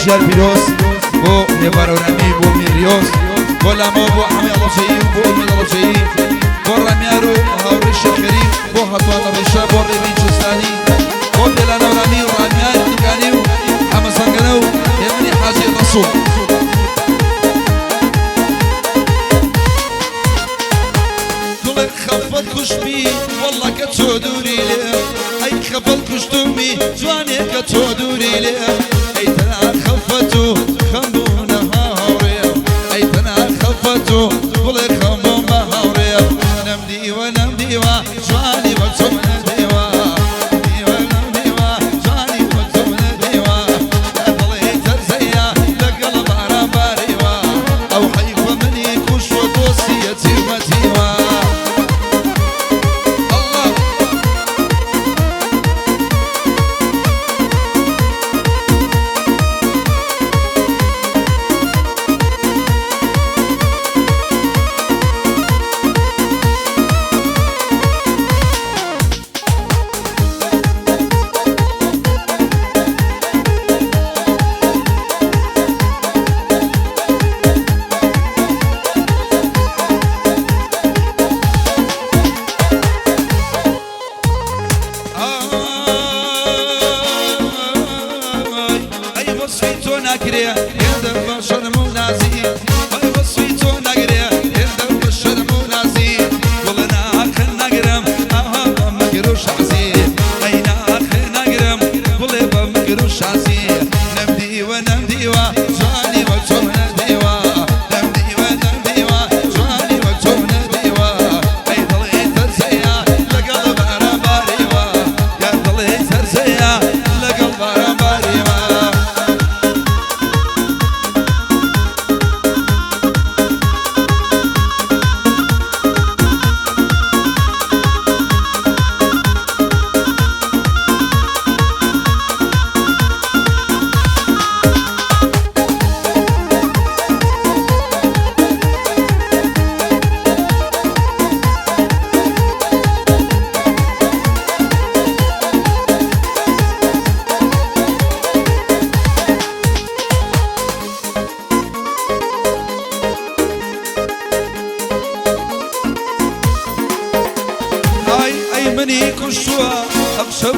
غشيار بيروس بو نبارونامي بو ميريوس بو لامو بو حمي الله شيء بو أمي الله شيء بو رميارو هاوري الشكريم بو هطوات الرشا بو ريبين شستاني بو دلانا ورامي ورميار تقانيو حما سنقنو يمني حاجي الرسول قلت خفت كشبي والله كتودوري ليه أي خفت كشتومي جواني كتودوري ليه أي تنا خفتو خمونا هاوريا أي تنا خفتو قلت خمونا هاوريا نمدي ونمدي وجواني وكتومنا ديوا ديوا نمديوا جواني وكتومنا ديوا أضلي ترزيا لقلب عرباريوا أو حيوة مني كوش ودوسيتي ومتيوا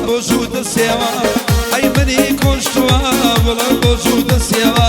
بوجود السوا أي مني كنت ولا بوجود السوا